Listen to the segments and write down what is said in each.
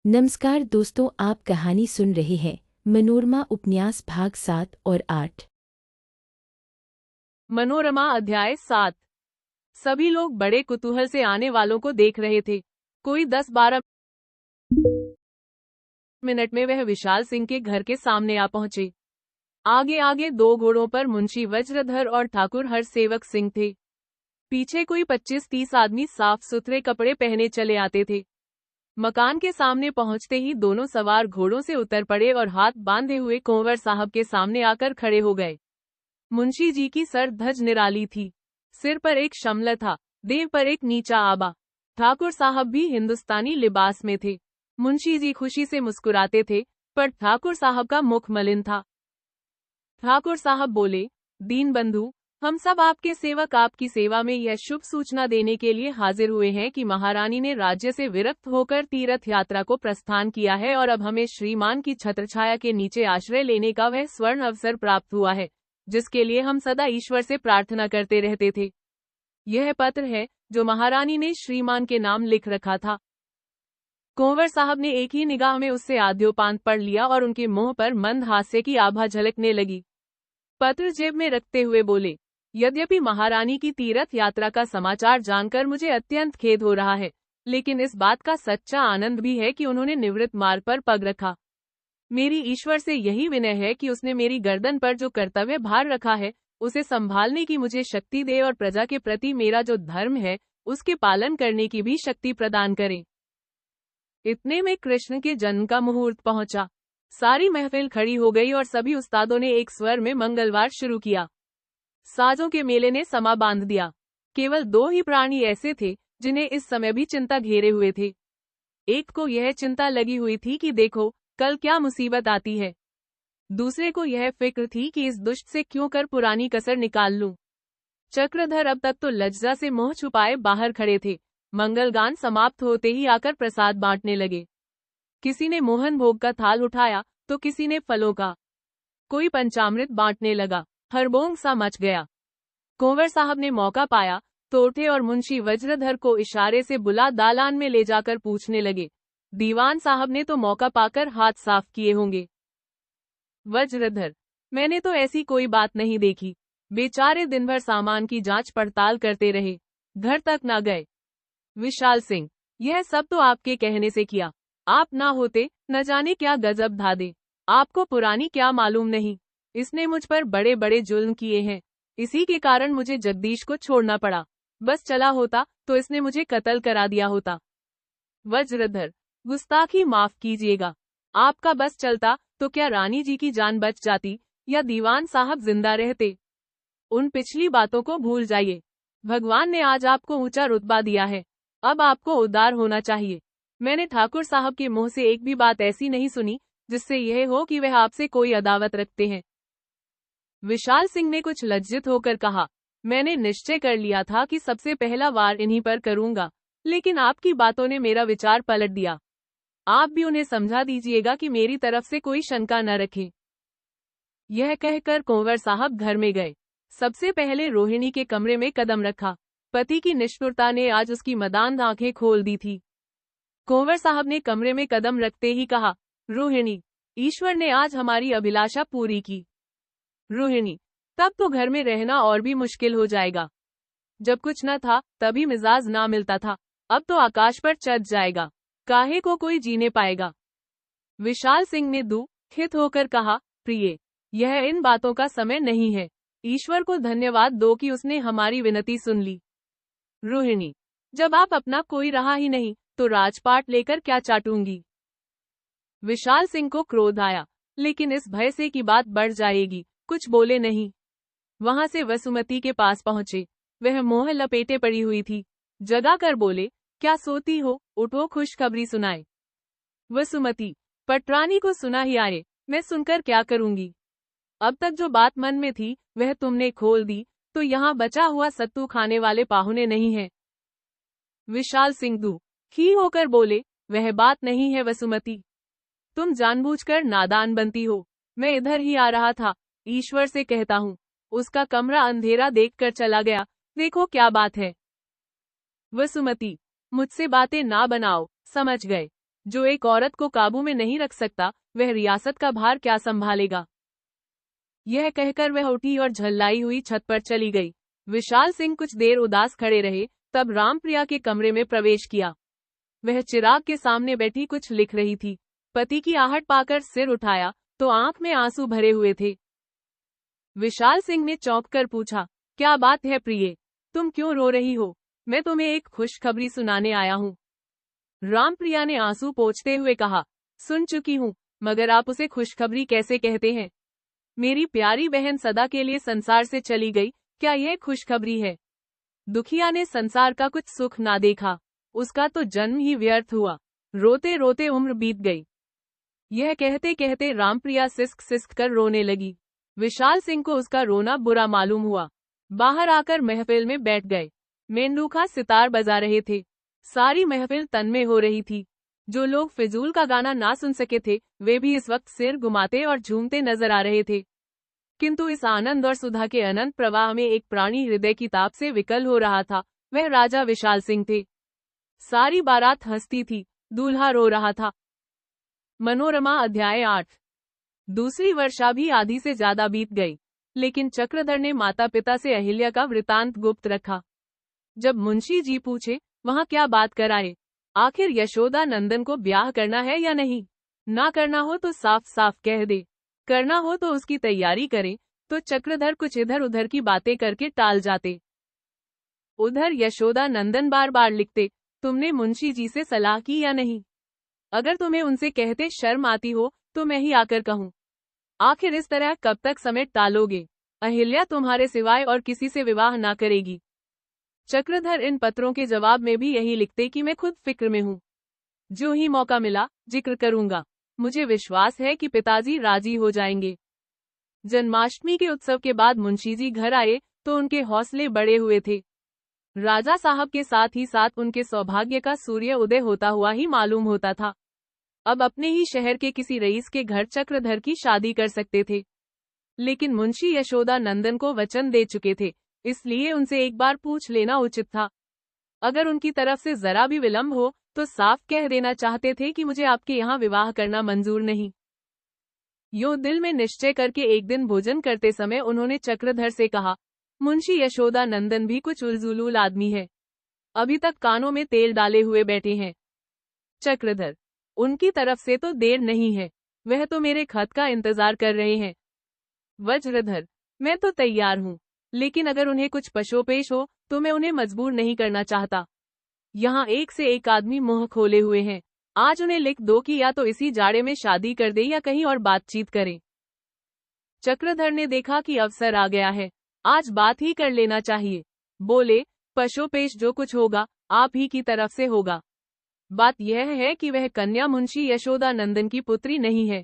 नमस्कार दोस्तों, आप कहानी सुन रहे हैं मनोरमा उपन्यास भाग 7 और 8। मनोरमा अध्याय 7। सभी लोग बड़े कुतूहल से आने वालों को देख रहे थे। कोई 10-12 मिनट में वह विशाल सिंह के घर के सामने आ पहुंचे। आगे आगे दो घोड़ों पर मुंशी वज्रधर और ठाकुर हरसेवक सिंह थे। पीछे कोई 25-30 आदमी साफ सुथरे कपड़े पहने चले आते थे। मकान के सामने पहुंचते ही दोनों सवार घोड़ों से उतर पड़े और हाथ बांधे हुए कुंवर साहब के सामने आकर खड़े हो गए। मुंशी जी की सर धज निराली थी। सिर पर एक शमल था, देह पर एक नीचा आबा। ठाकुर साहब भी हिंदुस्तानी लिबास में थे। मुंशी जी खुशी से मुस्कुराते थे, पर ठाकुर साहब का मुख मलिन था। ठाकुर साहब बोले, दीन बंधु, हम सब आपके सेवक आपकी सेवा में यह शुभ सूचना देने के लिए हाजिर हुए हैं कि महारानी ने राज्य से विरक्त होकर तीर्थ यात्रा को प्रस्थान किया है और अब हमें श्रीमान की छत्रछाया के नीचे आश्रय लेने का वह स्वर्ण अवसर प्राप्त हुआ है, जिसके लिए हम सदा ईश्वर से प्रार्थना करते रहते थे। यह पत्र है जो महारानी ने श्रीमान के नाम लिख रखा था। कुंवर साहब ने एक ही निगाह में उससे आद्योपांत पढ़ लिया और उनके मुंह पर मंद हास्य की आभा झलकने लगी। पत्र जेब में रखते हुए बोले, यद्यपि महारानी की तीर्थ यात्रा का समाचार जानकर मुझे अत्यंत खेद हो रहा है, लेकिन इस बात का सच्चा आनंद भी है कि उन्होंने निवृत्त मार्ग पर पग रखा। मेरी ईश्वर से यही विनय है कि उसने मेरी गर्दन पर जो कर्तव्य भार रखा है, उसे संभालने की मुझे शक्ति दे और प्रजा के प्रति मेरा जो धर्म है, उसके पालन करने की भी शक्ति प्रदान करे। इतने में कृष्ण के जन्म का मुहूर्त पहुंचा। सारी महफिल खड़ी हो गई और सभी उस्तादों ने एक स्वर में मंगलवार शुरू किया। साजों के मेले ने समा बांध दिया। केवल दो ही प्राणी ऐसे थे जिन्हें इस समय भी चिंता घेरे हुए थे। एक को यह चिंता लगी हुई थी कि देखो कल क्या मुसीबत आती है। दूसरे को यह फिक्र थी कि इस दुष्ट से क्यों कर पुरानी कसर निकाल लूं। चक्रधर अब तक तो लज्जा से मुंह छुपाए बाहर खड़े थे। मंगलगान समाप्त होते ही आकर प्रसाद बांटने लगे। किसी ने मोहन भोग का थाल उठाया तो किसी ने फलों का। कोई पंचामृत बांटने लगा। हरबोंग सा मच गया। कुंवर साहब ने मौका पाया तो उठे और मुंशी वज्रधर को इशारे से बुला दालान में ले जाकर पूछने लगे। दीवान साहब ने तो मौका पाकर हाथ साफ किए होंगे। वज्रधर, मैंने तो ऐसी कोई बात नहीं देखी। बेचारे दिन भर सामान की जांच पड़ताल करते रहे, घर तक ना गए। विशाल सिंह, यह सब तो आपके कहने से किया। आप ना होते न जाने क्या गजब ढा दे। आपको पुरानी क्या मालूम नहीं। इसने मुझ पर बड़े बड़े जुल्म किए हैं। इसी के कारण मुझे जगदीश को छोड़ना पड़ा। बस चला होता तो इसने मुझे कत्ल करा दिया होता। वज्रधर, गुस्ताखी माफ कीजिएगा। आपका बस चलता तो क्या रानी जी की जान बच जाती या दीवान साहब जिंदा रहते। उन पिछली बातों को भूल जाइए। भगवान ने आज आपको ऊंचा रुतबा दिया है, अब आपको उदार होना चाहिए। मैंने ठाकुर साहब के मुंह से एक भी बात ऐसी नहीं सुनी जिससे यह हो कि वह आपसे कोई अदावत रखते हैं। विशाल सिंह ने कुछ लज्जित होकर कहा, मैंने निश्चय कर लिया था कि सबसे पहला वार इन्हीं पर करूंगा, लेकिन आपकी बातों ने मेरा विचार पलट दिया। आप भी उन्हें समझा दीजिएगा कि मेरी तरफ से कोई शंका न रखें। यह कहकर कुंवर साहब घर में गए। सबसे पहले रोहिणी के कमरे में कदम रखा। पति की निष्ठुरता ने आज उसकी मदान आंखें खोल दी थी। कुंवर साहब ने कमरे में कदम रखते ही कहा, रोहिणी, ईश्वर ने आज हमारी अभिलाषा पूरी की। रोहिणी, तब तो घर में रहना और भी मुश्किल हो जाएगा। जब कुछ न था तभी मिजाज ना मिलता था, अब तो आकाश पर चढ़ जाएगा। काहे को कोई जीने पाएगा। विशाल सिंह ने दुखित होकर कहा, प्रिय, यह इन बातों का समय नहीं है। ईश्वर को धन्यवाद दो कि उसने हमारी विनती सुन ली। रोहिणी, जब आप अपना कोई रहा ही नहीं तो राजपाट लेकर क्या चाटूंगी। विशाल सिंह को क्रोध आया, लेकिन इस भय से कि बात बढ़ जाएगी कुछ बोले नहीं। वहां से वसुमती के पास पहुंचे। वह मुंह लपेटे पड़ी हुई थी। जगा कर बोले, क्या सोती हो, उठो खुशखबरी सुनाए। वसुमती, पटरानी को सुना ही आए, मैं सुनकर क्या करूंगी। अब तक जो बात मन में थी वह तुमने खोल दी, तो यहाँ बचा हुआ सत्तू खाने वाले पाहुने नहीं है। विशाल सिंह दुखी होकर बोले, वह बात नहीं है वसुमती, तुम जानबूझकर नादान बनती हो। मैं इधर ही आ रहा था, ईश्वर से कहता हूँ, उसका कमरा अंधेरा देखकर चला गया, देखो क्या बात है। वसुमती, मुझसे बातें ना बनाओ, समझ गए। जो एक औरत को काबू में नहीं रख सकता, वह रियासत का भार क्या संभालेगा। यह कहकर वह उठी और झल्लाई हुई छत पर चली गई। विशाल सिंह कुछ देर उदास खड़े रहे, तब रामप्रिया के कमरे में प्रवेश किया। वह चिराग के सामने बैठी कुछ लिख रही थी। पति की आहट पाकर सिर उठाया तो आंख में आंसू भरे हुए थे। विशाल सिंह ने चौंक कर पूछा, क्या बात है प्रिये, तुम क्यों रो रही हो? मैं तुम्हें एक खुशखबरी सुनाने आया हूँ। रामप्रिया ने आंसू पोंछते हुए कहा, सुन चुकी हूँ, मगर आप उसे खुशखबरी कैसे कहते हैं? मेरी प्यारी बहन सदा के लिए संसार से चली गई, क्या यह खुशखबरी है? दुखिया ने संसार का कुछ सुख ना देखा, उसका तो जन्म ही व्यर्थ हुआ। रोते रोते उम्र बीत गई। यह कहते कहते रामप्रिया सिसक सिसक कर रोने लगी। विशाल सिंह को उसका रोना बुरा मालूम हुआ। बाहर आकर महफिल में बैठ गए। मेंढूखा सितार बजा रहे थे। सारी महफिल तन्मय हो रही थी। जो लोग फिजूल का गाना ना सुन सके थे, वे भी इस वक्त सिर घुमाते और झूमते नजर आ रहे थे। किंतु इस आनंद और सुधा के अनंत प्रवाह में एक प्राणी हृदय की ताप से विकल हो रहा था। वह राजा विशाल सिंह थे। सारी बारात हंसती थी, दूल्हा रो रहा था। मनोरमा अध्याय 8। दूसरी वर्षा भी आधी से ज्यादा बीत गई, लेकिन चक्रधर ने माता पिता से अहिल्या का वृतांत गुप्त रखा। जब मुंशी जी पूछे, वहाँ क्या बात कर आए? आखिर यशोदा नंदन को ब्याह करना है या नहीं? ना करना हो तो साफ साफ कह दे, करना हो तो उसकी तैयारी करें। तो चक्रधर कुछ इधर उधर की बातें करके टाल जाते। उधर यशोदा नंदन बार बार लिखते, तुमने मुंशी जी से सलाह की या नहीं? अगर तुम्हें उनसे कहते शर्म आती हो तो मैं ही आकर कहूँ। आखिर इस तरह कब तक समय टालोगे? अहिल्या तुम्हारे सिवाय और किसी से विवाह ना करेगी। चक्रधर इन पत्रों के जवाब में भी यही लिखते कि मैं खुद फिक्र में हूँ, जो ही मौका मिला जिक्र करूंगा। मुझे विश्वास है कि पिताजी राजी हो जाएंगे। जन्माष्टमी के उत्सव के बाद मुंशी जी घर आए तो उनके हौसले बढ़े हुए थे। राजा साहब के साथ ही साथ उनके सौभाग्य का सूर्य उदय होता हुआ ही मालूम होता था। अब अपने ही शहर के किसी रईस के घर चक्रधर की शादी कर सकते थे, लेकिन मुंशी यशोदा नंदन को वचन दे चुके थे, इसलिए उनसे एक बार पूछ लेना उचित था। अगर उनकी तरफ से जरा भी विलंब हो तो साफ कह देना चाहते थे कि मुझे आपके यहाँ विवाह करना मंजूर नहीं। यूं दिल में निश्चय करके एक दिन भोजन करते समय उन्होंने चक्रधर से कहा, मुंशी यशोदा नंदन भी कुछ उलझुलूल आदमी है, अभी तक कानों में तेल डाले हुए बैठे हैं। चक्रधर, उनकी तरफ से तो देर नहीं है, वह तो मेरे खत का इंतजार कर रहे हैं। वज्रधर, मैं तो तैयार हूँ, लेकिन अगर उन्हें कुछ पशोपेश हो तो मैं उन्हें मजबूर नहीं करना चाहता। यहाँ एक से एक आदमी मुंह खोले हुए हैं। आज उन्हें लिख दो कि या तो इसी जाड़े में शादी कर दे या कहीं और बातचीत करें। चक्रधर ने देखा कि अवसर आ गया है, आज बात ही कर लेना चाहिए। बोले, पशोपेश जो कुछ होगा आप ही की तरफ से होगा। बात यह है कि वह कन्या मुंशी यशोदा नंदन की पुत्री नहीं है।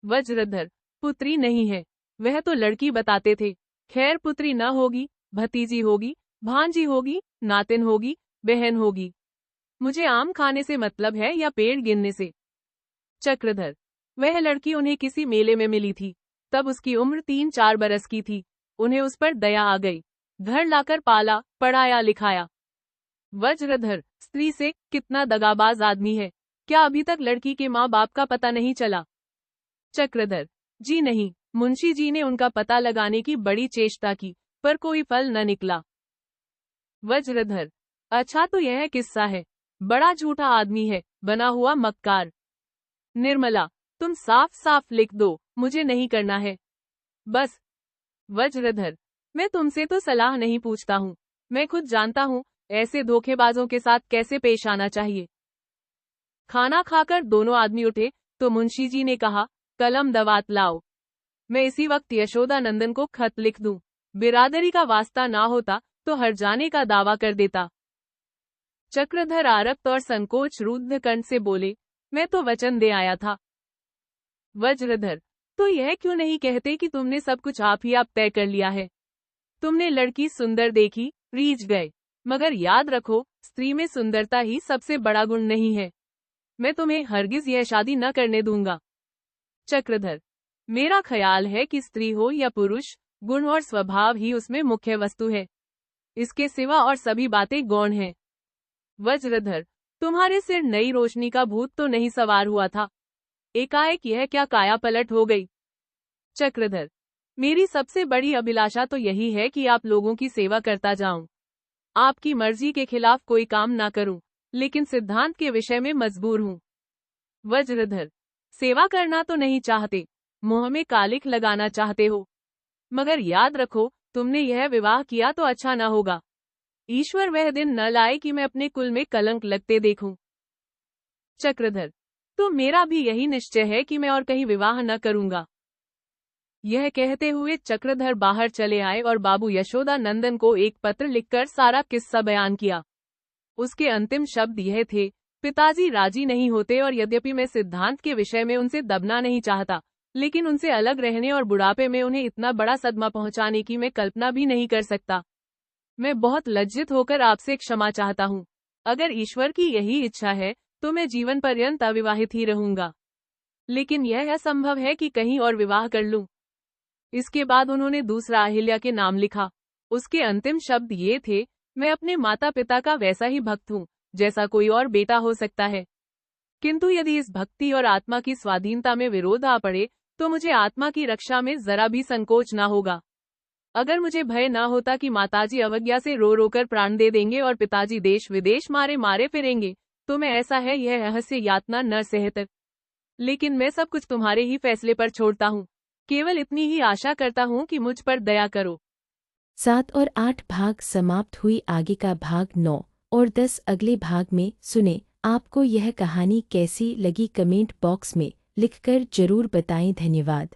वज्रधर, पुत्री नहीं है, वह तो लड़की बताते थे। खैर पुत्री न होगी, भतीजी होगी, भांजी होगी, नातिन होगी, बहन होगी। मुझे आम खाने से मतलब है या पेड़ गिनने से। चक्रधर, वह लड़की उन्हें किसी मेले में मिली थी, तब उसकी उम्र 3-4 बरस की थी। उन्हें उस पर दया आ गई, घर लाकर पाला, पढ़ाया लिखाया। वज्रधर, स्त्री से कितना दगाबाज आदमी है, क्या अभी तक लड़की के माँ बाप का पता नहीं चला? चक्रधर, जी नहीं, मुंशी जी ने उनका पता लगाने की बड़ी चेष्टा की, पर कोई फल न निकला। वज्रधर, अच्छा तो यह किस्सा है, बड़ा झूठा आदमी है, बना हुआ मक्कार। निर्मला, तुम साफ साफ लिख दो, मुझे नहीं करना है, बस। वज्रधर, मैं तुमसे तो सलाह नहीं पूछता हूँ, मैं खुद जानता हूँ ऐसे धोखेबाजों के साथ कैसे पेश आना चाहिए। खाना खाकर दोनों आदमी उठे तो मुंशी जी ने कहा, कलम दवात लाओ। मैं इसी वक्त यशोदा नंदन को खत लिख दूं। बिरादरी का वास्ता ना होता तो हर जाने का दावा कर देता। चक्रधर आरक्त और संकोच रुद्ध कंठ से बोले, मैं तो वचन दे आया था। वज्रधर, तो यह क्यों नहीं कहते कि तुमने सब कुछ आप ही आप तय कर लिया है? तुमने लड़की सुंदर देखी, रीझ गए, मगर याद रखो, स्त्री में सुंदरता ही सबसे बड़ा गुण नहीं है। मैं तुम्हें हरगिज यह शादी न करने दूंगा। चक्रधर, मेरा ख्याल है कि स्त्री हो या पुरुष, गुण और स्वभाव ही उसमें मुख्य वस्तु है, इसके सिवा और सभी बातें गौण हैं। वज्रधर, तुम्हारे सिर नई रोशनी का भूत तो नहीं सवार हुआ था? एकाएक यह क्या काया पलट हो गई? चक्रधर, मेरी सबसे बड़ी अभिलाषा तो यही है कि आप लोगों की सेवा करता जाऊं। आपकी मर्जी के खिलाफ कोई काम ना करूं, लेकिन सिद्धांत के विषय में मजबूर हूं। वज्रधर, सेवा करना तो नहीं चाहते, मुंह में कालिख लगाना चाहते हो। मगर याद रखो, तुमने यह विवाह किया तो अच्छा न होगा। ईश्वर वह दिन न लाए कि मैं अपने कुल में कलंक लगते देखूं। चक्रधर, तो मेरा भी यही निश्चय है कि मैं और कहीं विवाह न करूंगा। यह कहते हुए चक्रधर बाहर चले आए और बाबू यशोदा नंदन को एक पत्र लिखकर सारा किस्सा बयान किया। उसके अंतिम शब्द यह थे, पिताजी राजी नहीं होते और यद्यपि मैं सिद्धांत के विषय में उनसे दबना नहीं चाहता, लेकिन उनसे अलग रहने और बुढ़ापे में उन्हें इतना बड़ा सदमा पहुंचाने की मैं कल्पना भी नहीं कर सकता। मैं बहुत लज्जित होकर आपसे क्षमा चाहता हूँ। अगर ईश्वर की यही इच्छा है तो मैं जीवन पर्यंत अविवाहित ही रहूंगा, लेकिन यह असंभव है कि कहीं और विवाह कर लूं। इसके बाद उन्होंने दूसरा अहिल्या के नाम लिखा। उसके अंतिम शब्द ये थे, मैं अपने माता पिता का वैसा ही भक्त हूँ जैसा कोई और बेटा हो सकता है, किंतु यदि इस भक्ति और आत्मा की स्वाधीनता में विरोध आ पड़े तो मुझे आत्मा की रक्षा में जरा भी संकोच ना होगा। अगर मुझे भय ना होता कि माताजी अवज्ञा से रो रो कर प्राण दे देंगे और पिताजी देश विदेश मारे मारे फिरेंगे, तो मैं ऐसा है यह रहस्य यातना न सहता। लेकिन मैं सब कुछ तुम्हारे ही फैसले पर छोड़ता हूँ। केवल इतनी ही आशा करता हूँ कि मुझ पर दया करो। 7 और 8 भाग समाप्त हुई। आगे का भाग 9 और 10 अगले भाग में सुने। आपको यह कहानी कैसी लगी कमेंट बॉक्स में लिखकर जरूर बताएं। धन्यवाद।